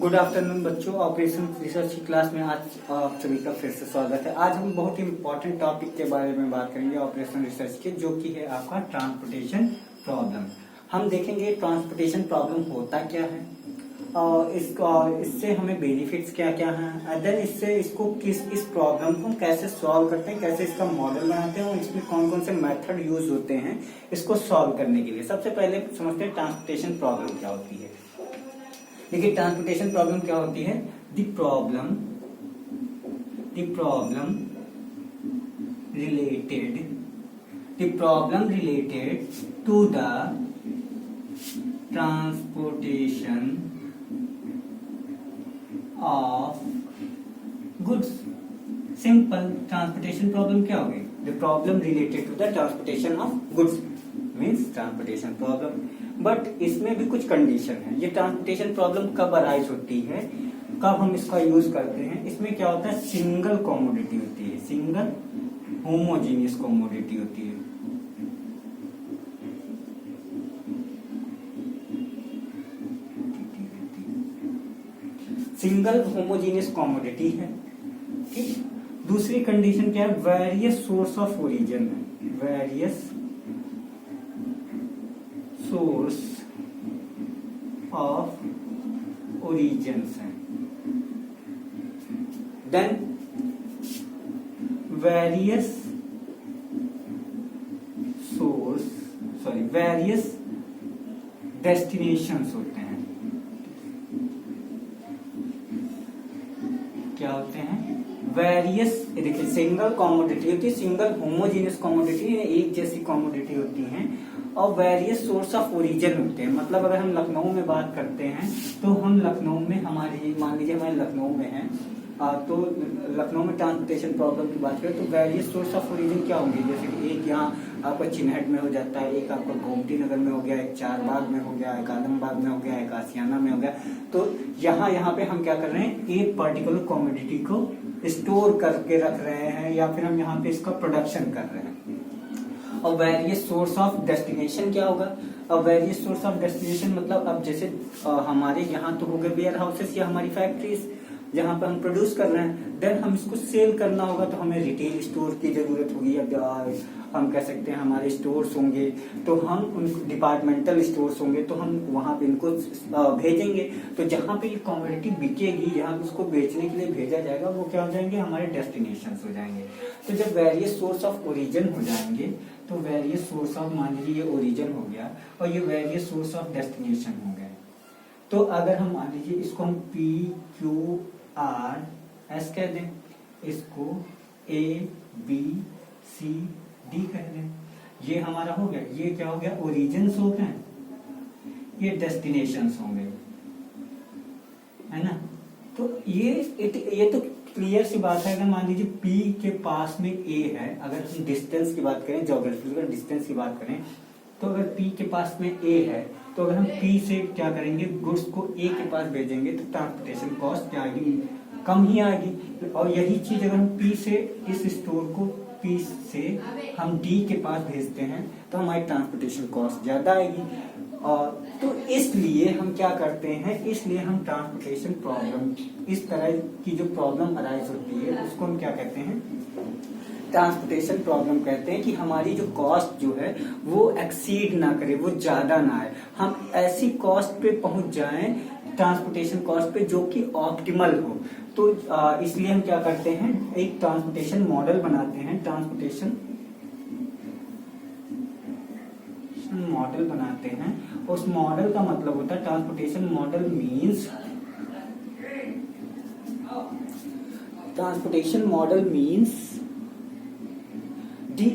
Good afternoon बच्चों, operation research की class में आज आप सभी का फिर से स्वागत है। आज हम बहुत ही इम्पोर्टेंट टॉपिक के बारे में बात करेंगे ऑपरेशन रिसर्च के, जो कि है आपका ट्रांसपोर्टेशन प्रॉब्लम। हम देखेंगे ट्रांसपोर्टेशन प्रॉब्लम होता क्या है और इससे हमें बेनिफिट्स क्या क्या हैं, देन इससे इस प्रॉब्लम को हम कैसे सॉल्व करते हैं, कैसे इसका मॉडल बनाते हैं और इसमें कौन कौन से मेथड यूज होते हैं इसको सॉल्व करने के लिए। सबसे पहले समझते हैं ट्रांसपोर्टेशन प्रॉब्लम क्या होती है। देखिए, ट्रांसपोर्टेशन प्रॉब्लम क्या होती है। The problem related to the transportation of goods. Simple transportation problem क्या होगी? The problem related to the transportation of goods means transportation problem. But इसमें भी कुछ कंडीशन है। ये ट्रांसपोर्टेशन प्रॉब्लम कब अराइज होती है, कब हम इसका यूज करते हैं। इसमें क्या होता है, सिंगल कमोडिटी होती है, सिंगल होमोजीनियस कमोडिटी होती है। सिंगल होमोजीनियस कमोडिटी है, ठीक। दूसरी कंडीशन क्या है, वेरियस सोर्स ऑफ ओरिजिन है, वेरियस सोर्स ऑफ ओरिजिन्स हैं। देन वेरियस डेस्टिनेशंस होते हैं। क्या होते हैं? वेरियस, देखिए सिंगल कमोडिटी होती है, सिंगल होमोजीनियस कमोडिटी, एक जैसी कमोडिटी होती है, और वेरियस सोर्स ऑफ ओरिजिन होते हैं। मतलब अगर हम लखनऊ में बात करते हैं तो हम लखनऊ में हमारी, मान लीजिए हमारे लखनऊ में है, तो लखनऊ में ट्रांसपोर्टेशन प्रॉब्लम की बात करें तो वेरियस सोर्स ऑफ ओरिजिन क्या होंगे। जैसे कि एक यहाँ आपका चिन्हट में हो जाता है, एक आपका गोमती नगर में हो गया, एक चारबाग में हो गया, एक आलमबाग में हो गया, एक आसियाना में हो गया। तो यहाँ पे हम क्या कर रहे हैं, एक पर्टिकुलर कमोडिटी को स्टोर करके रख रहे हैं या फिर हम यहाँ पे इसका प्रोडक्शन कर रहे हैं। और वेरियस सोर्स ऑफ डेस्टिनेशन क्या होगा? अब वेरियस सोर्स ऑफ डेस्टिनेशन मतलब अब जैसे हमारे यहाँ तो हो गए वेयर हाउसेस या हमारी फैक्ट्रीज जहाँ पर हम प्रोड्यूस कर रहे हैं। देन हम इसको सेल करना होगा तो हमें रिटेल स्टोर की जरूरत होगी, या हम कह सकते हैं हमारे स्टोर्स होंगे, तो हम उनको डिपार्टमेंटल स्टोर्स होंगे तो हम वहां पे इनको भेजेंगे। तो जहाँ पे ये कमोडिटी बिकेगी, जहाँ पे उसको बेचने के लिए भेजा जाएगा, वो क्या हो जाएंगे, हमारे डेस्टिनेशन हो जाएंगे। तो जब वेरियस सोर्स ऑफ ओरिजिन हो जाएंगे तो वेरियस सोर्स ऑफ, मान लीजिए ये ओरिजिन हो गया और ये वेरियस सोर्स ऑफ डेस्टिनेशन हो गए। तो अगर हम मान लीजिए इसको हम PQRS कह दें, इसको ABCD कह दें, ये हमारा हो गया। ये क्या हो गया, ओरिजिन्स हो गए, ये डेस्टिनेशंस होंगे, है ना। तो ये तो क्लियर सी बात है। अगर मान लीजिए P के पास में A है, अगर हम डिस्टेंस की बात करें, ज्योग्राफिकल डिस्टेंस की बात करें, तो अगर P के पास में A है तो अगर हम P से क्या करेंगे, गुड्स को A के पास भेजेंगे तो ट्रांसपोर्टेशन कॉस्ट क्या आएगी, कम ही आएगी। और यही चीज अगर हम P से इस स्टोर को P से हम D के पास भेजते हैं तो हमारी ट्रांसपोर्टेशन कॉस्ट ज्यादा आएगी। और तो इसलिए हम क्या करते हैं, इसलिए हम ट्रांसपोर्टेशन प्रॉब्लम, इस तरह की जो प्रॉब्लम अराइज होती है उसको हम क्या कहते हैं, ट्रांसपोर्टेशन प्रॉब्लम कहते हैं। कि हमारी जो कॉस्ट जो है वो एक्सीड ना करे, वो ज्यादा ना आए, हम ऐसी कॉस्ट पे पहुंच जाएं, ट्रांसपोर्टेशन कॉस्ट पे जो कि ऑप्टिमल हो। तो इसलिए हम क्या करते हैं, एक ट्रांसपोर्टेशन मॉडल बनाते हैं, ट्रांसपोर्टेशन मॉडल बनाते हैं। उस मॉडल का मतलब होता है, transportation model means, transportation model means the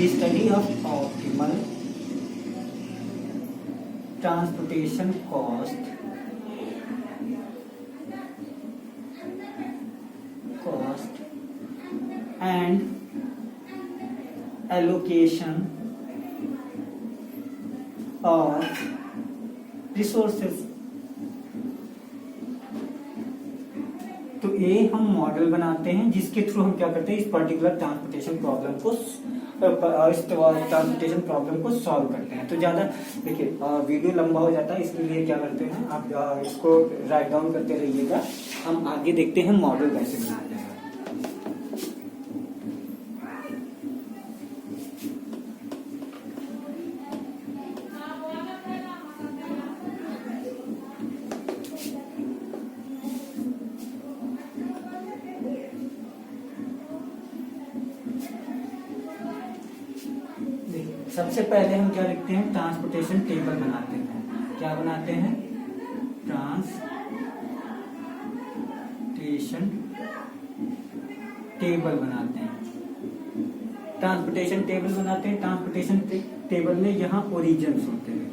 study of optimal transportation cost and allocation of resources। तो ये हम मॉडल बनाते हैं जिसके थ्रू हम क्या करते हैं, इस पर्टिकुलर ट्रांसपोर्टेशन प्रॉब्लम को सॉल्व करते हैं। तो ज्यादा देखिए वीडियो लंबा हो जाता है, इसके लिए क्या करते हैं आप इसको राइट डाउन करते रहिएगा। हम आगे देखते हैं मॉडल कैसे बनाया जाएगा। सबसे पहले हम क्या लिखते हैं, ट्रांसपोर्टेशन टेबल बनाते हैं। क्या बनाते हैं, ट्रांसपोर्टेशन टेबल बनाते हैं। ट्रांसपोर्टेशन टेबल बनाते हैं। ट्रांसपोर्टेशन टेबल में यहाँ ओरिजिन्स होते हैं,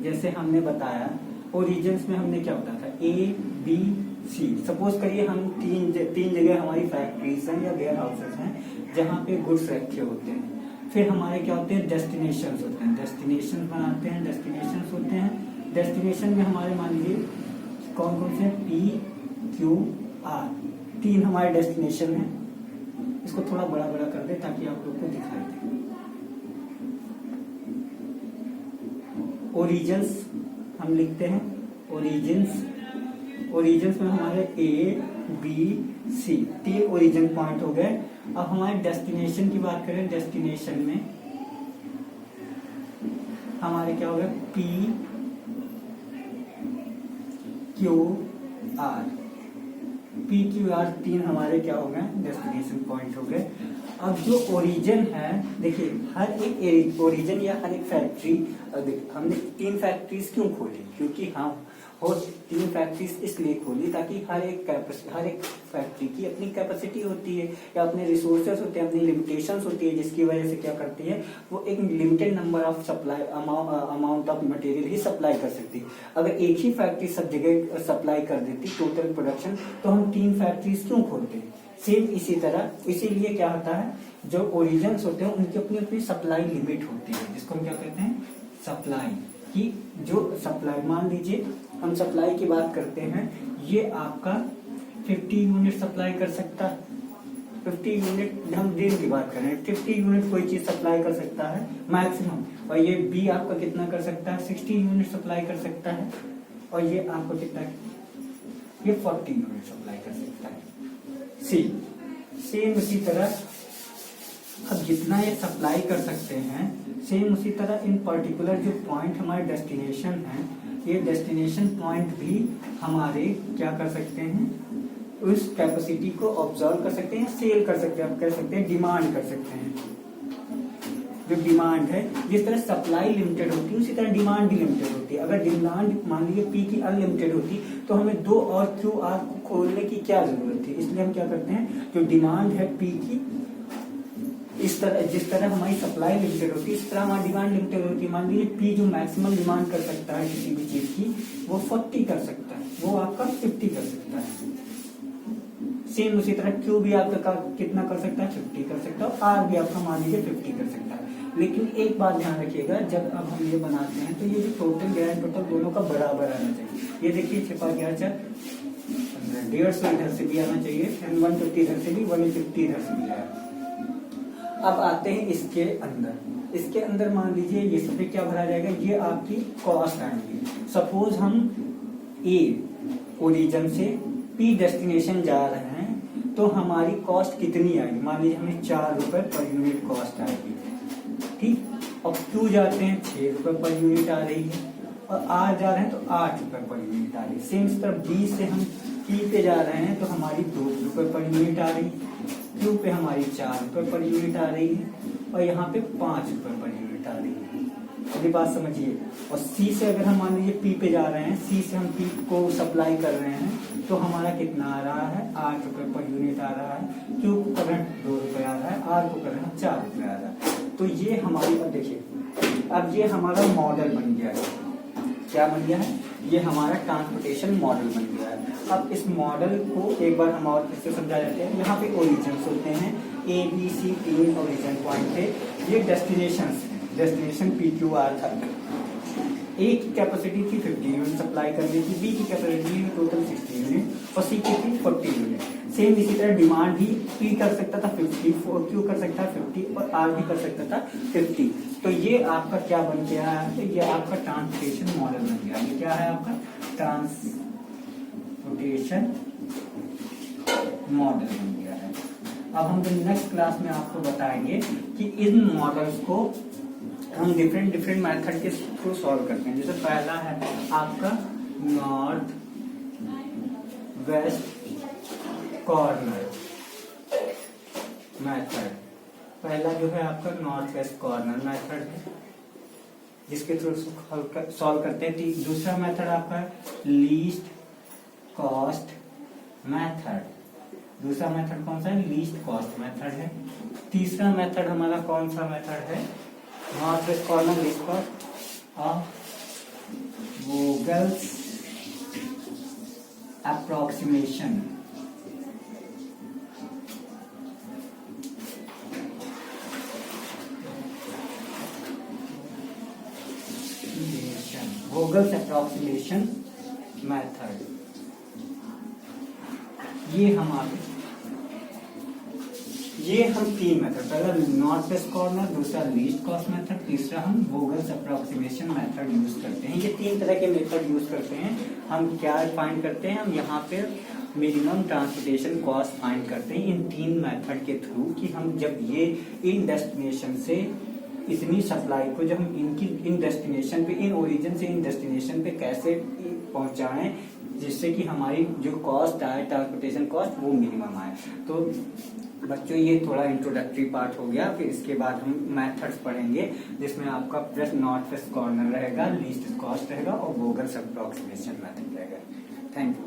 जैसे हमने बताया ओरिजिन्स में हमने क्या बताया था, ए बी सी। सपोज करिए हम तीन जगह हमारी फैक्ट्रीज हैं या वेयर हाउसेस हैं जहाँ पे गुड्स रखे होते हैं। फिर हमारे क्या होते हैं, डेस्टिनेशंस होते हैं। डेस्टिनेशन बनाते हैं, डेस्टिनेशंस होते हैं। डेस्टिनेशन में हमारे मान लीजिए कौन कौन से, पी क्यू आर, 3 हमारे डेस्टिनेशन हैं। इसको थोड़ा बड़ा बड़ा कर दे ताकि आप लोग को दिखाई दे। ओरिजिन्स हम लिखते हैं, ओरिजिन्स में हमारे A B C 3 origin point हो गए। अब हमारे डेस्टिनेशन की बात करें, डेस्टिनेशन में हमारे क्या हो गए, पी क्यू आर, 3 हमारे क्या हो गए, डेस्टिनेशन पॉइंट हो गए। अब जो ओरिजिन है, देखिए हर एक ओरिजिन या हर एक फैक्ट्री, हमने 3 फैक्ट्रीज क्यों खोली, क्योंकि हम और 3 फैक्ट्रीज इसलिए खोली ताकि हर एक फैक्ट्री की अपनी कैपेसिटी होती है या अपने रिसोर्सेस होते हैं, अपनी लिमिटेशंस होती है, जिसकी वजह से क्या करती है वो एक limited number of supply amount of material he supply कर सकती है। अगर एक ही फैक्ट्री सब जगह सप्लाई कर देती टोटल प्रोडक्शन, तो हम 3 फैक्ट्रीज क्यों खोलते हैं। सेम इसी तरह, इसीलिए क्या होता है, जो ओरिजिन्स होते हैं उनकी अपनी अपनी सप्लाई लिमिट होती है, जिसको हम क्या कहते हैं, सप्लाई की। जो सप्लाई, मान लीजिए हम सप्लाई की बात करते हैं, ये आपका 50 यूनिट सप्लाई कर सकता है। 50 यूनिट हम दिन की बात करें, 50 यूनिट कोई चीज सप्लाई कर सकता है मैक्सिमम। और ये बी आपका कितना कर सकता है, 60 यूनिट सप्लाई कर सकता है। और ये आपको कितना, ये 40 यूनिट सप्लाई कर सकता है। सी सेम उसी तरह, अब जितना ये सप्लाई कर सकते हैं, सेम उसी तरह इन पर्टिकुलर जो पॉइंट हमारे डेस्टिनेशन है, ये डेस्टिनेशन पॉइंट भी हमारे क्या कर सकते हैं, उस कैपेसिटी को ऑब्जर्व कर सकते हैं, सेल कर सकते हैं, आप कह सकते हैं डिमांड कर सकते हैं। जो डिमांड है, जिस तरह सप्लाई लिमिटेड होती है उसी तरह डिमांड भी लिमिटेड होती है। अगर डिमांड मान लीजिए पी की अनलिमिटेड होती तो हमें 2 और क्यू आर को खोलने की क्या जरूरत थी। इसलिए हम क्या करते हैं, जो डिमांड है पी की, इस तरह जिस तरह हमारी सप्लाई लिमिटेड होती है इस तरह हमारी डिमांड लिमिटेड होती है। मान लीजिए पी जो मैक्सिमम डिमांड कर सकता है किसी भी चीज की, वो 40 कर सकता है, वो आपका 50 कर सकता है। सेम उसी तरह क्यू भी आपका कितना कर सकता है, 50 कर सकता है। और आर भी आपका मान लीजिए 50 कर सकता है। लेकिन एक बात ध्यान रखिएगा, जब अब हम ये बनाते हैं तो ये जो टोटल ग्रैंड टोटल दोनों का बराबर आना चाहिए। ये देखिए छिपा गया 150 इधर से भी आना चाहिए, 150 इधर से भी, 150 इधर से भी आया। अब आते हैं इसके अंदर मान लीजिए ये सब क्या भरा जाएगा, ये आपकी कॉस्ट आएंगी। सपोज हम ए ओरिजिन से पी डेस्टिनेशन जा रहे हैं, तो हमारी कॉस्ट कितनी आएगी, मान लीजिए हमें 4 रुपए पर यूनिट कॉस्ट आएगी, ठीक। और क्यू जाते हैं 6 रुपए पर यूनिट आ रही है, और आर जा रहे हैं तो 8 रुपए पर यूनिट आ रही है। सेम तरह बी से हम पी पे जा रहे हैं तो हमारी 2 रुपए पर यूनिट आ रही है, क्यू पे हमारी 4 रुपए पर यूनिट आ रही है, और यहाँ पे 5 रुपए पर यूनिट आ रही है। अगली बात समझिए। और सी से अगर हम मान लीजिए पी पे जा रहे हैं, सी से हम पी को सप्लाई कर रहे हैं, तो हमारा कितना आ रहा है, 8 रुपए पर यूनिट आ रहा है। क्यू को करंट 2 रुपए आ रहा है, आर को करंट 4 रुपए आ रहा है। तो ये हमारी, अब देखिए अब ये हमारा मॉडल बन गया है। क्या बन गया है, ये हमारा ट्रांसपोर्टेशन मॉडल बन गया है। अब इस मॉडल को एक बार हम और फिर से समझा जाते हैं। यहाँ पे ओरिजिन्स होते हैं, A B C 3 origin point थे। ये डेस्टिनेशन पी क्यू आर था। ए की कैपेसिटी थी 50 यूनिट सप्लाई करने की, बी की कैपेसिटी टोटल 60 यूनिट और सी की थी 40 यूनिट। सेम इसी तरह डिमांड भी पी कर सकता था 50, क्यू कर सकता था 50 और आर भी कर सकता था 50। तो ये आपका क्या बन गया है, ये आपका ट्रांसपोर्टेशन मॉडल बन गया। ये क्या है आपका ट्रांसपोर्टेशन मॉडल बन गया है। अब हम नेक्स्ट क्लास में आपको बताएंगे कि इन मॉडल्स को हम डिफरेंट मेथड के थ्रू सॉल्व करते हैं। जैसे पहला है आपका नॉर्थ वेस्ट कॉर्नर मेथड। पहला जो है आपका नॉर्थ वेस्ट कॉर्नर मेथड है, जिसके थ्रू सॉल्व करते हैं। दूसरा मेथड आपका लीस्ट कॉस्ट मेथड। दूसरा मेथड कौन सा है, लीस्ट कॉस्ट मेथड है। तीसरा मेथड हमारा कौन सा मेथड है, north west corner least cost और Vogel's approximation. Vogel's approximation method. ये हम तीन मेथड, पहला नॉर्थ वेस्ट कॉर्नर, दूसरा लीस्ट कॉस्ट मेथड, तीसरा हम वोगल्स अप्रोक्सीमेशन मेथड यूज करते हैं। ये तीन तरह के मेथड यूज करते हैं। हम क्या फाइंड करते हैं, हम यहाँ पे मिनिमम ट्रांसपोर्टेशन कॉस्ट फाइंड करते हैं इन तीन मेथड के थ्रू, कि हम जब ये इन डेस्टिनेशन से इतनी सप्लाई को जब हम इनकी इन डेस्टिनेशन पे, इन ओरिजिन से इन डेस्टिनेशन पे कैसे पहुंचाएं, जिससे कि हमारी जो कॉस्ट आए, ट्रांसपोर्टेशन कॉस्ट, वो मिनिमम आए। तो बच्चों ये थोड़ा इंट्रोडक्टरी पार्ट हो गया। फिर इसके बाद हम मेथड्स पढ़ेंगे, जिसमें आपका प्लस नॉर्थ वेस्ट कॉर्नर रहेगा, लीस्ट कॉस्ट रहेगा और वोगल्स अप्रोक्सीमेशन मेथड रहेगा। Thank you.